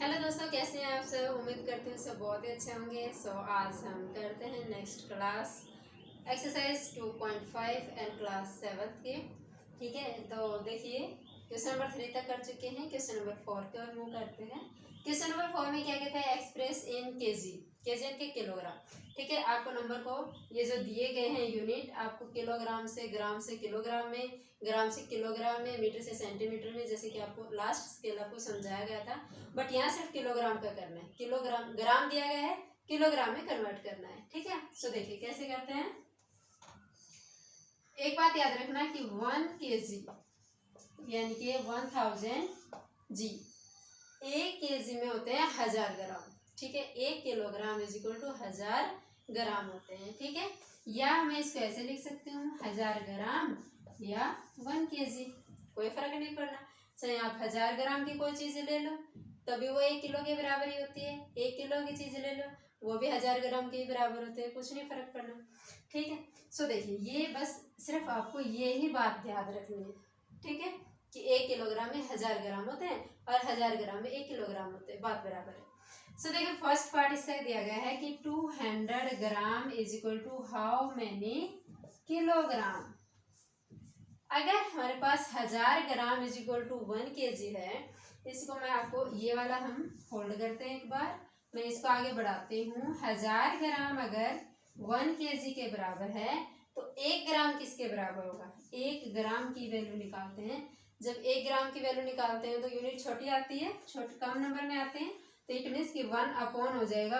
Hello दोस्तों, कैसे हैं आप सब। उम्मीद करती हूँ सब बहुत ही अच्छे होंगे। आज हम करते हैं next class exercise 2.5 and class 7 की। ठीक है, तो देखिए क्वेश्चन नंबर 3 तक कर चुके हैं। क्वेश्चन नंबर 4 की ओर मूव करते हैं। क्वेश्चन नंबर 4 में क्या कहता है, एक्सप्रेस इन केजी, केजी के किलोग्राम। ठीक है, आपको नंबर को ये जो दिए गए हैं यूनिट, आपको किलोग्राम से ग्राम से किलोग्राम में, ग्राम से किलोग्राम में, मीटर से सेंटीमीटर में, जैसे कि आपको लास्ट स्केल आपको समझाया गया था। बट यहाँ सिर्फ किलोग्राम का करना है। किलोग्राम ग्राम दिया गया है, किलोग्राम में कन्वर्ट करना है। ठीक है, सो देखिए कैसे करते हैं। एक बात याद रखना कि 1 kg यानी कि 1000 जी, 1 kg में होते हैं 1000 ग्राम। ठीक है, 1 किलोग्राम इज इक्वल टू 1000 ग्राम होते हैं। ठीक है, या मैं इसको ऐसे लिख सकती हूँ 1000 ग्राम या 1 kg, कोई फर्क नहीं पड़ना। चाहे आप 1000 ग्राम की कोई चीज़ ले लो तभी वो 1 किलो के बराबर ही होती है। 1 किलो की चीज़ ले लो वो भी 1000 ग्राम के बराबर होते हैं, कुछ नहीं फर्क पड़ना। ठीक है, सो देखिए ये बस सिर्फ आपको ये ही बात याद रखनी है। ठीक है, कि 1 किलोग्राम में 1000 ग्राम होते हैं और 1000 ग्राम में 1 किलोग्राम होते हैं, बात बराबर है। सो देखिए फर्स्ट पार्ट इसका दिया गया है कि 200 gram is equal to how many kilogram. अगर हमारे पास 1000 gram is equal to 1 kg है, इसको मैं आपको ये वाला हम फोल्ड करते हैं। एक बार मैं इसको आगे बढ़ाती हूँ। 1000 ग्राम अगर 1 kg के बराबर है तो 1 ग्राम किसके बराबर होगा, 1 ग्राम की वैल्यू निकालते हैं। जब 1 ग्राम की वैल्यू निकालते हैं तो यूनिट छोटी आती है, छोटे कम नंबर में आते हैं, तो इट मीन्स कि 1 अपॉन हो जाएगा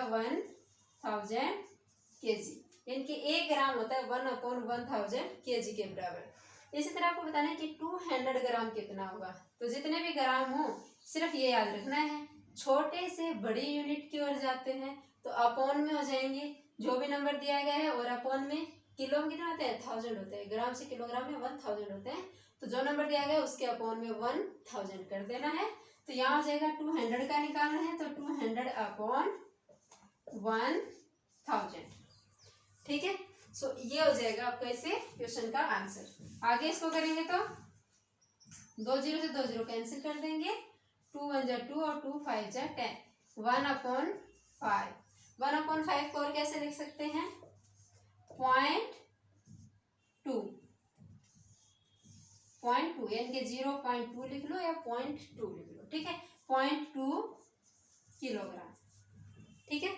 1000 kg, यानी कि 1 ग्राम होता है 1 अपॉन 1000 kg के बराबर। इसी तरह आपको बताना है कि 200 ग्राम कितना होगा। तो जितने भी ग्राम हो सिर्फ ये याद रखना है, छोटे से बड़ी यूनिट की ओर जाते हैं तो अपॉन में हो जाएंगे जो भी नंबर दिया गया है, और अपॉन में किलो में कितना होता है, 1000 होते हैं, ग्राम से किलोग्राम में 1000 होते हैं। तो जो नंबर दिया गया है उसके अपॉन में 1000 कर देना है। तो यहाँ हो जाएगा 200 का निकालना है तो 200 अपॉन 1000। ठीक है, सो ये हो जाएगा आपका इसे क्वेश्चन का आंसर। आगे इसको करेंगे तो 2 0 से 2 0 कैंसिल कर देंगे, 2 1 जा 2 और 2 5 जा 10, 1 अपॉन 5। 1 अपॉन 5 को और कैसे लिख सकते हैं, 0.2 यानी कि 0.2 लिख लो या 0.2 लिख लो। ठीक है, 0.2 किलोग्राम। ठीक है,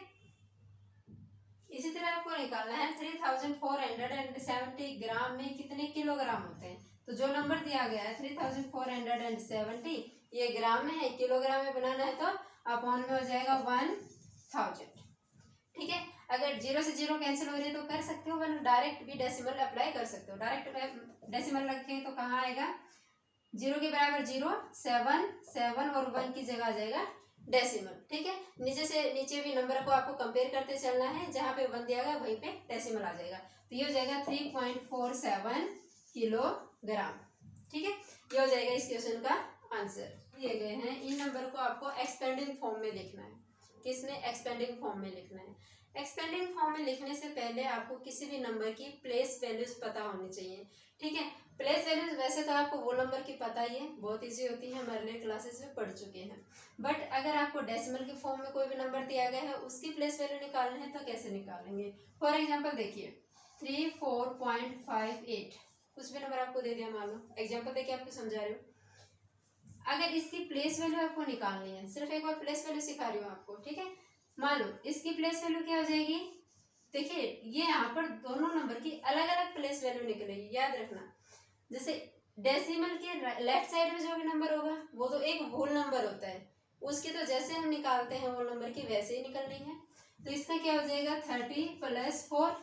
इसी तरह आपको निकालना है 3470 ग्राम में कितने किलोग्राम होते हैं। तो जो नंबर दिया गया है 3470 ये ग्राम में है, किलोग्राम में बनाना है तो अपॉन में हो जाएगा 1000। ठीक है, अगर 0 से 0 कैंसिल हो रही है तो कर सकते हो, वरना डायरेक्ट भी डेसिमल अप्लाई कर सकते हो। डायरेक्ट डेसिमल रखें तो कहाँ आएगा, 0 के बराबर 0, 7 7 और 1 की जगह आ जाएगा डेसिमल। ठीक है, नीचे से नीचे भी नंबर को आपको कंपेयर करते चलना है, जहाँ पे 1 दिया गया वहीं पे डेसिमल आ जाएगा। तो ये हो जाएगा 3.47 किलोग्राम। ठीक है, ये हो जाएगा इस क्वेश्चन का आंसर। दिए गए हैं इन नंबर को आपको एक्सपेंडिंग फॉर्म में लिखना है। किसमें, एक्सपेंडिंग फॉर्म में लिखना है। एक्सपेंडिंग फॉर्म में लिखने से पहले आपको किसी भी नंबर की प्लेस वैल्यूज पता होनी चाहिए। ठीक है, प्लेस वैल्यूज वैसे तो आपको वो नंबर की पता ही है, बहुत इजी होती है, हमारे लिए क्लासेस में पढ़ चुके हैं। बट अगर आपको डेसिमल के फॉर्म में कोई भी नंबर दिया गया है उसकी प्लेस वैल्यू निकालनी है तो कैसे निकालेंगे। फॉर एग्जांपल देखिए 34.58, कुछ भी नंबर आपको दे दिया, मान लो एग्जांपल देके आपको समझा रही हूँ। अगर इसकी प्लेस वैल्यू आपको निकालनी है, सिर्फ एक बार प्लेस वैल्यू सिखा रही हूँ आपको। ठीक है, मान लो इसकी प्लेस वैल्यू क्या हो जाएगी, देखिए ये यहाँ पर दोनों नंबर की अलग अलग प्लेस वैल्यू निकलेगी, याद रखना। जैसे डेसिमल के लेफ्ट साइड में जो भी नंबर होगा वो तो एक होल नंबर होता है, उसकी तो जैसे हम निकालते हैं होल नंबर की वैसे ही निकलनी है। तो इसका क्या हो जाएगा 30 + 4,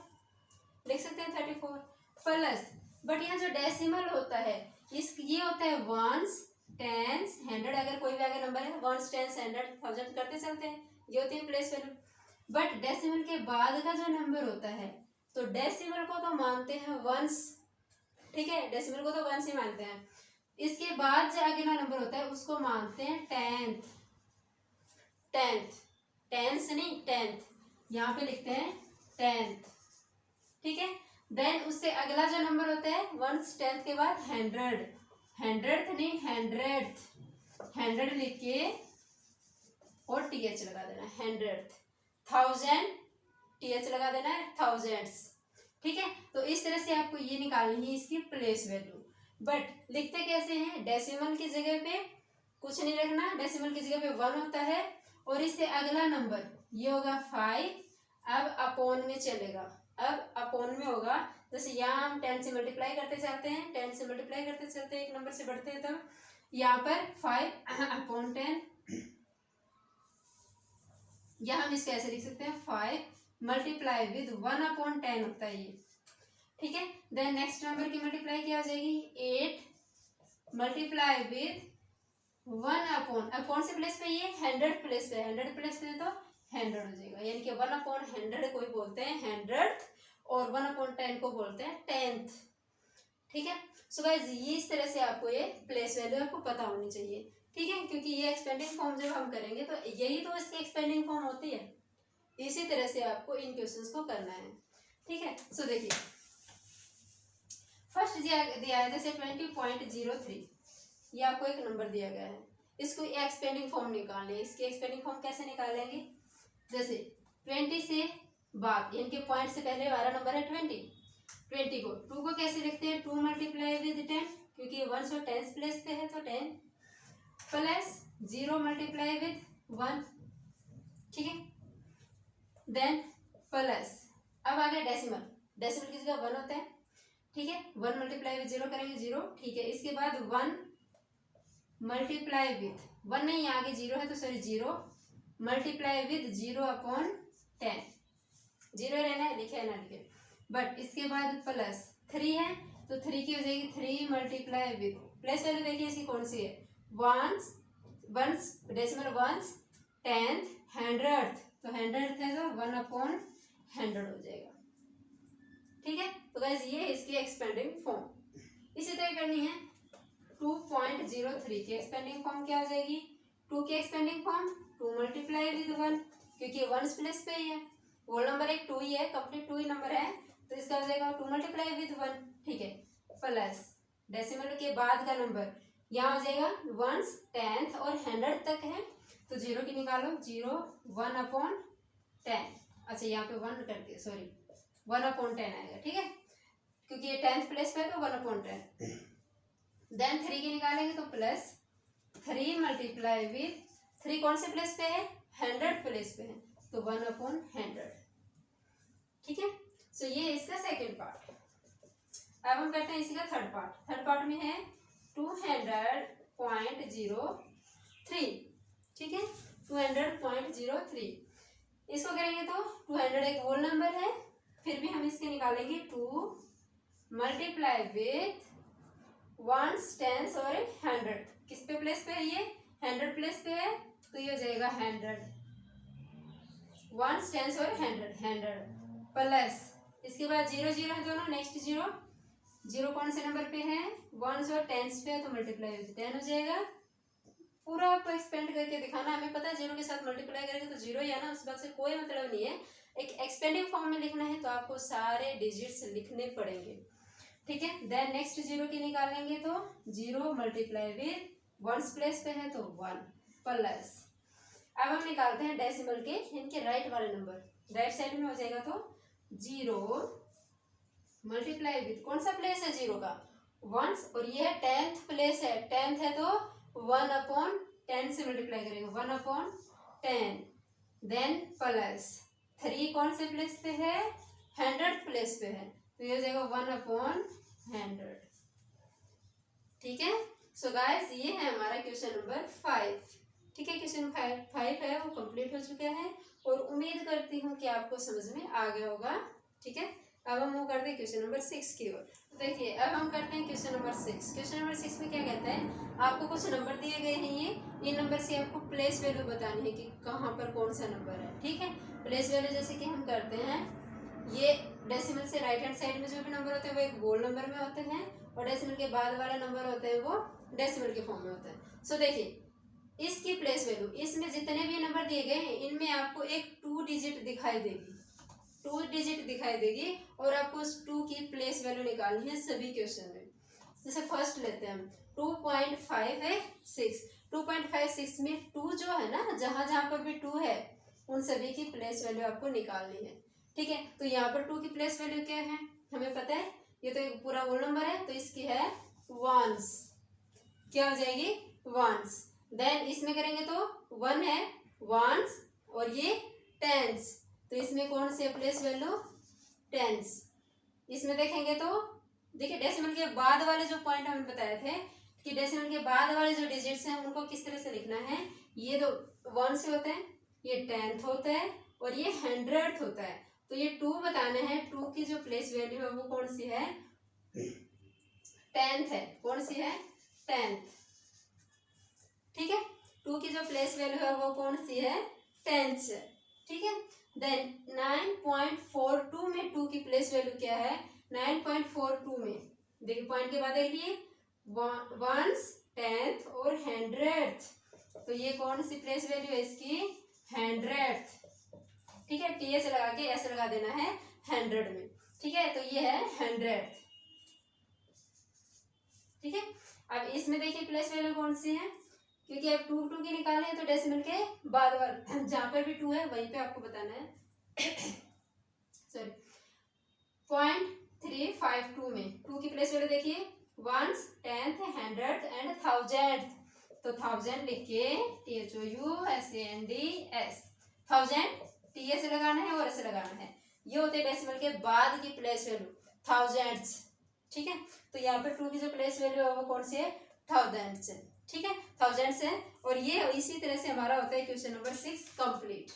लिख सकते हैं 34 प्लस, बट यहाँ जो डेसिमल होता है इस ये होता है वंस, टेंस, हंड्रेड, अगर कोई भी आगे नंबर है वंस, टेंस, हंड्रेड, थाउजेंड करते चलते हैं, ये होती है प्लेस वैल्यू। बट डेसिमल के बाद का जो नंबर होता है तो डेसिमल को तो मानते हैं वंस। ठीक है, डेसिमल को तो वंस ही मानते हैं, इसके बाद जो आगे ना नंबर होता है उसको मानते हैं टेंथ। टेंस नहीं टेंथ, यहाँ पे लिखते हैं टेंथ। ठीक है, देन उससे अगला जो नंबर होता है वंस टेंथ के बाद 100th नहीं 100th लिख के और TH लगा देना है, 100th, 1000 TH लगा देना है, thousands। ठीक है, तो इस तरह से आपको ये निकालनी है इसकी प्लेस वैल्यू। बट लिखते कैसे हैं, डेसिमल की जगह पे कुछ नहीं रखना, डेसिमल की जगह पे 1 होता है और इससे अगला नंबर ये होगा 5। अब अपॉन में चलेगा, अब अपॉन में होगा, जैसे यहाँ हम 10 से मल्टीप्लाई करते जाते हैं, 10 से मल्टीप्लाई करते चलते हैं, एक नंबर से बढ़ते हैं, तब यहाँ पर 5/10। यहाँ हम इसको ऐसे लिख सकते हैं 5 मल्टीप्लाई विद 1/10 होता है ये। ठीक है, देन नेक्स्ट नंबर की मल्टीप्लाई क्या हो जाएगी, 8 मल्टीप्लाई विद 1/अपॉन से प्लेस पे ये 100 प्लेस पे, 100 प्लेस पे तो 100 हो जाएगा, यानी कि 1/100 कोई बोलते हैं 100th और 1/10 को बोलते हैं 10th। ठीक है, सो गाइस ये इस तरह से आपको ये प्लेस वैल्यू आपको पता होनी चाहिए। ठीक है, क्योंकि ये एक्सपेंडिंग फॉर्म जब हम करेंगे तो यही तो इसकी एक्सपेंडिंग फॉर्म होती है, इसी तरह से आपको इन क्वेश्चंस को करना है। ठीक है, सो देखिए फर्स्ट दिया है जैसे 20.03, ये आपको एक नंबर दिया गया है, इसको एक्सपेंडिंग फॉर्म निकालनी है। इसकी एक्सपेंडिंग फॉर्म कैसे निकालेंगे, जैसे 20 से बाद इनके पॉइंट से पहले वाला नंबर है 20 को 2 को कैसे लिखते हैं, 2 मल्टीप्लाई विद 10, क्योंकि ये 1 और 10 प्लेस पे है तो 10 प्लस 0 मल्टीप्लाई विद 1। ठीक है, देन प्लस, अब आ गया डेसिमल, डेसिमल की जगह 1 होता है। ठीक है, 1 मल्टीप्लाई विद 0 करेंगे 0। ठीक है, इसके बाद 1 मल्टीप्लाई विद 1 नहीं, आगे 0 है तो सॉरी 0 मल्टीप्लाई विद 0/10, 0 रहना है, लिखे है ना लिखे, बट इसके बाद प्लस 3 है तो 3 की हो जाएगी 3 मल्टीप्लाई विद, प्लस वैल्यू देखिए इसकी कौन सी है, once decimal once, 10th, 100th, तो 100th है तो 1/100 हो जाएगा। ठीक है, तो गाइस ये इसकी एक्सपेंडिंग फॉर्म। इसी तरह करनी है 2.03 की एक्सपेंडिंग फॉर्म क्या हो जाएगी, 2 की एक्सपेंडिंग फॉर्म 2 मल्टीप्लाई विद 1, क्योंकि 1 प्लेस पे ही है, होल नंबर एक 2 ही है, कंप्लीट 2 ही नंबर है, तो इसका हो जाएगा 2 मल्टीप्लाई विद 1। ठीक है, प्लस डेसिमल के बाद का नंबर यहाँ हो जाएगा 1, 10th और 100 तक है तो 0 की निकालो, 0 1/10। अच्छा यहाँ पे 1 कर दिया, सॉरी 1/10 आएगा। ठीक है, क्योंकि ये 10th प्लेस पे है तो 1/10। देन 3 की निकालेंगे तो प्लस 3 मल्टीप्लाई विद 3 कौन से प्लेस पे है, 100 प्लेस पे है तो 1/100। ठीक है, सो ये इसका सेकेंड पार्ट। अब हम करते हैं इसी का थर्ड पार्ट। थर्ड पार्ट में है 200.03। ठीक है, 200.03 इसको करेंगे तो 200 एक होल नंबर है, फिर भी हम इसके निकालेंगे 2 मल्टीप्लाई विथ 1, 10 और 100, किस पे प्लेस पे है ये, 100 प्लेस पे है तो ये हो जाएगा 100, 1, 10 और 100 प्लस, इसके बाद 0 0 है दोनों, नेक्स्ट 0 कौन से नंबर पे है, 1 और 10 पे है तो मल्टीप्लाई विद 10 हो जाएगा। पूरा आपको एक्सपेंड करके दिखाना, हमें पता है 0 के साथ मल्टीप्लाई करेंगे तो 0 ही है ना, उस बात से कोई मतलब नहीं है। एक एक्सपेंडिंग फॉर्म में लिखना है तो आपको सारे डिजिट्स लिखने पड़ेंगे। ठीक है, देन नेक्स्ट 0 की निकालेंगे तो 0 मल्टीप्लाई विद 1 प्लेस पे है तो 1 प्लस, अब हम निकालते हैं डेसिमल के इनके राइट वाले नंबर, राइट साइड में हो जाएगा तो 0 मल्टीप्लाई विद कौन सा प्लेस है 0 का, 1, और ये है 10th प्लेस है, 10th है तो 1/10 से मल्टीप्लाई करेंगे 1/10, देन प्लस 3 कौन से प्लेस पे है, 100th प्लेस पे है तो ये हो जाएगा 1/100। ठीक है, सो गाइस ये है हमारा क्वेश्चन नंबर 5। ठीक है, क्वेश्चन 5 है वो कंप्लीट हो चुका है और उम्मीद करती हूँ कि आपको समझ में आ गया होगा। ठीक है, अब हम वो करते हैं क्वेश्चन नंबर 6 की ओर। देखिए अब हम करते हैं क्वेश्चन नंबर 6। क्वेश्चन नंबर 6 में क्या कहता है, आपको कुछ नंबर दिए गए हैं, ये नंबर से आपको प्लेस वैल्यू बतानी है कि कहाँ पर कौन सा नंबर है। ठीक है, प्लेस वैल्यू जैसे कि हम करते हैं, ये डेसिमल से राइट हैंड साइड में जो भी नंबर होते हैं वो एक होल नंबर में होते हैं और डेसिमल के बाद वाला नंबर होते हैं वो डेसिमल के फॉर्म में होते हैं। सो देखिए इसकी प्लेस वैल्यू, इसमें जितने भी नंबर दिए गए हैं इनमें आपको एक 2 डिजिट दिखाई देगी, 2 डिजिट दिखाई देगी और आपको उस 2 की प्लेस वैल्यू निकालनी है सभी क्वेश्चन में। जैसे फर्स्ट लेते हैं हम 2.5 है 6, 2.56 में 2 जो है ना, जहां जहां पर भी 2 है उन सभी की प्लेस वैल्यू आपको निकालनी है। ठीक है, तो यहाँ पर 2 की प्लेस वैल्यू क्या है हमें पता है, ये तो एक पूरा होल नंबर है तो इसकी है वंस, क्या हो जाएगी वंस। देन इसमें करेंगे तो 1 है वंस और ये टेंस, तो इसमें कौन सी प्लेस वैल्यू टेंस। इसमें देखेंगे तो देखिए डेसिमल के बाद वाले जो पॉइंट हमने बताए थे कि डेसिमल के बाद वाले जो डिजिट्स हैं उनको किस तरह से लिखना है, ये तो 1 से होते हैं, ये 10th होता है और ये 100th होता है। तो ये 2 बताना है, 2 की जो प्लेस वैल्यू है वो कौन सी है 10th है, कौन सी है 10th। ठीक है, 2 की जो प्लेस वैल्यू है वो कौन सी है 10th है। ठीक है, देन 9.42 में 2 की प्लेस वैल्यू क्या है, 9.42 में देखिए पॉइंट के बाद देखिए वंस 10th और 100th, तो ये कौन सी प्लेस वैल्यू है इसकी 100th। ठीक है, टीएच लगा के ऐसे लगा देना है 100 में। ठीक है, तो ये है 100th। ठीक है, अब इसमें देखिए प्लेस वैल्यू कौन सी है, क्योंकि अब 2 की निकालने हैं तो डेसिमल के बाद वाला जहां पर भी 2 है वहीं पे आपको बताना है सॉरी 0.352 में 2 की प्लेस वैल्यू देखिए once 10th 100th and 1000th, तो 1000 लिख के THOUSANDS 1000 TS लगाना है और ऐसे लगाना है, ये होते हैं डेसिमल के बाद की प्लेस वैल्यू थाउजेंड्स। ठीक है, तो यहाँ पर 2 की जो प्लेस वैल्यू है वो कौन सी है थाउजेंड्स है। ठीक है, थाउजेंड्स है और ये इसी तरह से हमारा होता है क्वेश्चन नंबर 6 कंप्लीट।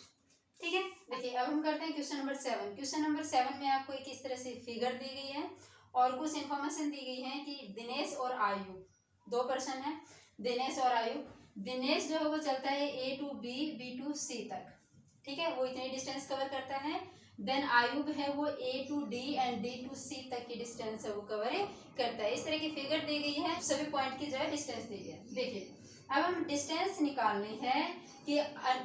ठीक है, देखिए अब हम करते हैं क्वेश्चन नंबर 7। क्वेश्चन नंबर 7 में आपको एक इस तरह से फिगर दी गई है और कुछ इन्फॉर्मेशन दी गई है कि दिनेश और आयु 2 पर्सन है, दिनेश और आयु। दिनेश जो है वो चलता है A to B, B to C तक। ठीक है, वो इतनी डिस्टेंस कवर करता है। देन आयुब है वो A to D and D to C तक की डिस्टेंस है वो कवर करता है। इस तरह की फिगर दी गई है, सभी पॉइंट की जो है डिस्टेंस दी गई है। देखिए अब हम डिस्टेंस निकालनी है कि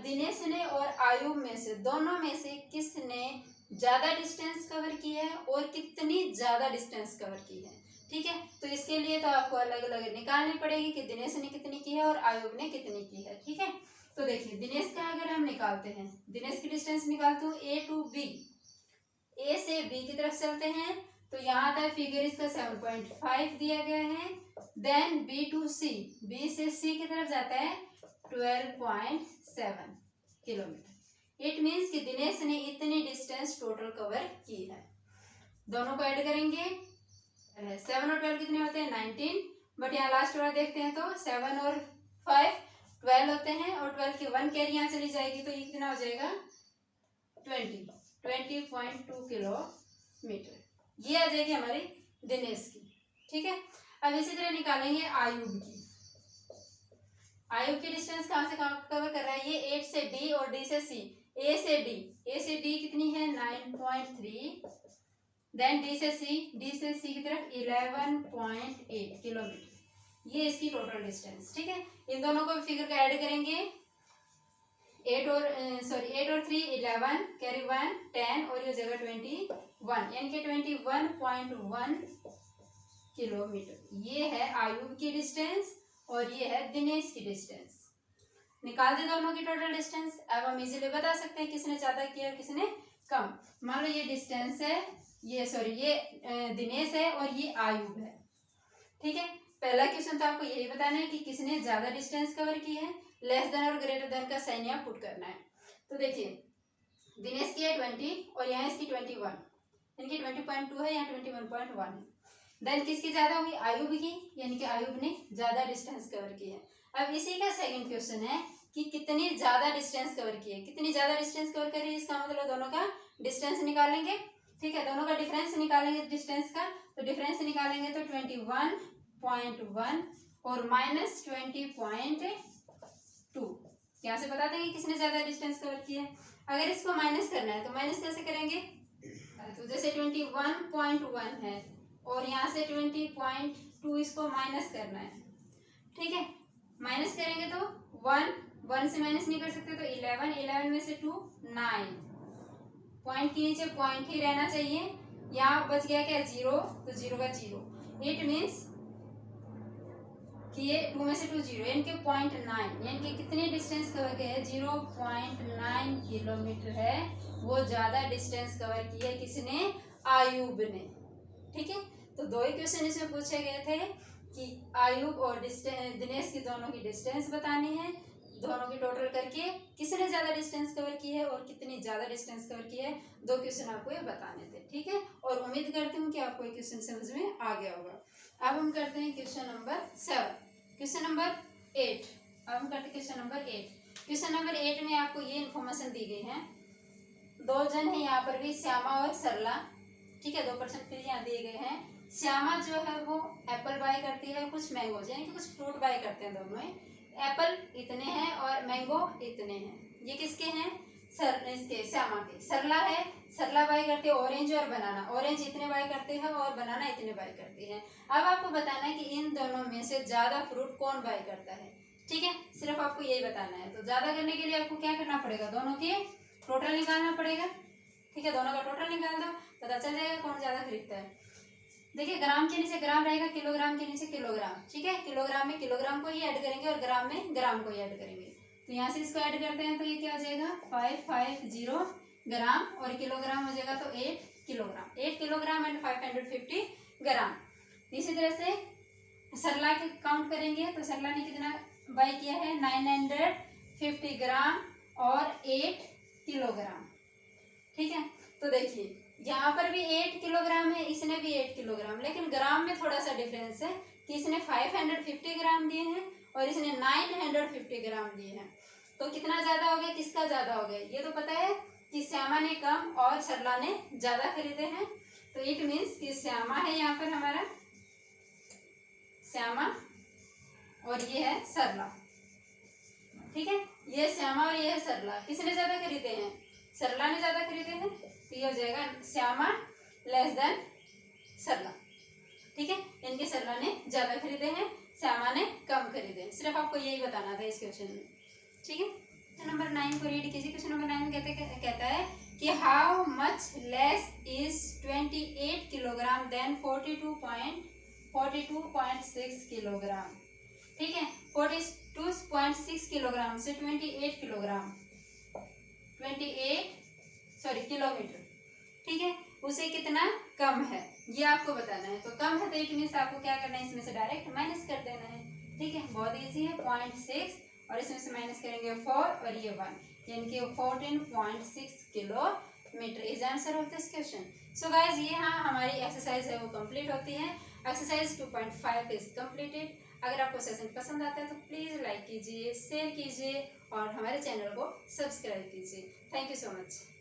दिनेश ने और आयुब में से दोनों में से किसने ज्यादा डिस्टेंस कवर की है और कितनी ज्यादा डिस्टेंस कवर की है। ठीक है, तो इसके लिए तो आपको अलग अलग निकालनी पड़ेगी कि दिनेश ने कितनी की है और आयुब ने कितनी की है। ठीक है, तो देखिए दिनेश का अगर हम निकालते हैं, दिनेश की डिस्टेंस निकालते हूँ A to B, A से B की तरफ चलते हैं तो यहाँ तक फिगर इसका 7.5 दिया गया है। Then B to C, B से C की तरफ जाता है 12.7 किलोमीटर। इट मीन्स कि दिनेश ने इतनी डिस्टेंस टोटल कवर की है। दोनों को ऐड करेंगे 7 और 12 कितने होते हैं 19, बट यहाँ लास्ट वाला देखते हैं तो 7 और 5 12 होते हैं और 12 की 1 कैरी यहाँ चली जाएगी तो ये कितना हो जाएगा 20.2 किलोमीटर, ये आ जाएगी हमारी दिनेश की। ठीक है, अब इसी तरह निकालेंगे आयुब की। आयुब की डिस्टेंस कहाँ से कहाँ कवर कर रहा है, ये 8 से D और D से C। A से D कितनी है 9.3, देन D से C की तरफ 11.8 किलोमीटर, ये इसकी टोटल डिस्टेंस। ठीक है, इन दोनों को फिगर का ऐड करेंगे 8 और 3 11 कैरी 1 10 और ये जगह 21 यानी कि 21.1 किलोमीटर, ये है आयुब की डिस्टेंस और ये है दिनेश की डिस्टेंस। निकाल दे दोनों की टोटल डिस्टेंस। अब हम इजीली बता सकते हैं किसने ज्यादा किया और किसने कम। मान लो ये डिस्टेंस है, ये दिनेश है और ये आयुब है। ठीक है, पहला क्वेश्चन तो आपको यही बताना है कि किसने ज्यादा डिस्टेंस कवर की है, लेस देन और ग्रेटर देन का साइन यहाँ पुट करना है। तो देखिए दिनेश की है 20 और यहाँ इसकी 21, यानी कि 20.2 है, यहाँ 21.1 है। देन किसकी ज्यादा होगी आयुब की, यानी कि आयुब ने ज्यादा डिस्टेंस कवर की है। अब इसी का सेकंड क्वेश्चन है कि कितनी ज्यादा डिस्टेंस कवर की है, कितनी ज्यादा डिस्टेंस कवर करी, इसका मतलब दोनों का डिस्टेंस निकालेंगे। ठीक है, दोनों का डिफरेंस निकालेंगे डिस्टेंस का, तो डिफरेंस निकालेंगे तो 21.1 और माइनस 20.2, यहाँ से बता देंगे किसने ज्यादा डिस्टेंस कवर किया है। अगर इसको माइनस करना है तो माइनस कैसे करेंगे, तो जैसे 21.1 है और यहाँ से 20.2 इसको माइनस करना है। ठीक है, माइनस करेंगे तो 1 से माइनस नहीं कर सकते तो 11 में से 2 9, पॉइंट के नीचे पॉइंट ही रहना चाहिए। यहाँ बच गया क्या 0, तो 0 का 0। इट मीन्स कि ये 2 में से 2 0 यानी कि 0.9 यानी कि कितने डिस्टेंस कवर किया है 0.9 किलोमीटर है, वो ज़्यादा डिस्टेंस कवर की है किसने, आयुब ने। ठीक है, तो 2 ही क्वेश्चन इसमें पूछे गए थे कि आयुब और दिनेश की दोनों की डिस्टेंस बतानी है, दोनों की टोटल करके किसने ज़्यादा डिस्टेंस कवर की है और कितनी ज़्यादा डिस्टेंस कवर की है, 2 क्वेश्चन आपको ये बताने थे। ठीक है, और उम्मीद करती हूँ कि आपको ये क्वेश्चन समझ में आ गया होगा। अब हम करते हैं क्वेश्चन नंबर 7, क्वेश्चन नंबर 8। अब हम करते हैं क्वेश्चन नंबर 8। क्वेश्चन नंबर 8 में आपको ये इन्फॉर्मेशन दी गई है, 2 जन है यहाँ पर भी, श्यामा और सरला। ठीक है, 2% फिर यहाँ दिए गए हैं। श्यामा जो है वो एप्पल बाय करती है, कुछ मैंगोज यानी कि कुछ फ्रूट बाय करते हैं दोनों ही। एप्पल इतने हैं और मैंगो इतने हैं, ये किसके हैं, इसके श्यामा के। सरला है, सरला बाय करते हैं ऑरेंज और बनाना, ऑरेंज इतने बाय करते हैं और बनाना इतने बाय करती है। अब आपको बताना है कि इन दोनों में से ज्यादा फ्रूट कौन बाय करता है। ठीक है, सिर्फ आपको यही बताना है। तो ज्यादा करने के लिए आपको क्या करना पड़ेगा, दोनों की टोटल निकालना पड़ेगा। ठीक है, दोनों का टोटल निकाल दो, पता चल जाएगा कौन ज्यादा खरीदता है। देखिए, ग्राम के नीचे ग्राम रहेगा, किलोग्राम के नीचे किलोग्राम। ठीक है, किलोग्राम में किलोग्राम को ही ऐड करेंगे और ग्राम में ग्राम को ही ऐड करेंगे। तो यहाँ से इसको ऐड करते हैं तो ये क्या हो जाएगा 550 ग्राम, और किलोग्राम हो जाएगा तो 8 किलोग्राम। 8 किलोग्राम एंड 550 ग्राम। इसी तरह से सरला के काउंट करेंगे तो सरला ने कितना बाय किया है 950 ग्राम और 8 किलोग्राम। ठीक है, तो देखिए यहाँ पर भी 8 किलोग्राम है, इसने भी 8 किलोग्राम, लेकिन ग्राम में थोड़ा सा डिफरेंस है कि इसने 550 ग्राम दिए हैं और इसने 950 ग्राम दिए हैं। तो कितना ज्यादा हो गया, किसका ज्यादा हो गया, ये तो पता है कि श्यामा ने कम और सरला ने ज्यादा खरीदे हैं। तो इट मीन्स कि श्यामा है यहाँ पर हमारा, श्यामा, और ये है सरला। ठीक है, ये श्यामा और ये है सरला, किसने ज्यादा खरीदे हैं, सरला ने ज्यादा खरीदे हैं। तो ये हो जाएगा श्यामा लेस देन सरला। ठीक है, इनके सरला ने ज्यादा खरीदे हैं, श्यामा ने कम खरीदे हैं। सिर्फ आपको यही बताना था इस क्वेश्चन में। ठीक है, क्वेश्चन नंबर 9 को रीड कीजिए। क्वेश्चन नंबर 9 कहता है कि how much less is 28 kilogram than 42.6 kilogram. ठीक है, 42.6 किलोग्राम से 28 किलोग्राम, 28 किलोमीटर। ठीक है, उसे कितना कम है ये आपको बताना है। तो कम है तो इट मीन्स आपको क्या करना है, इसमें से डायरेक्ट माइनस कर देना है। ठीक है, बहुत इजी है, 0.6 और इसमें से माइनस करेंगे 4 और ये 1, यानी कि 14.6 kilometre is answer of this question. So guys, ये हाँ हमारी एक्सरसाइज है वो कंप्लीट होती है। Exercise 2.5 is completed. अगर आपको सेशन पसंद आता है तो प्लीज़ लाइक कीजिए, शेयर कीजिए और हमारे चैनल को सब्सक्राइब कीजिए। Thank you so much.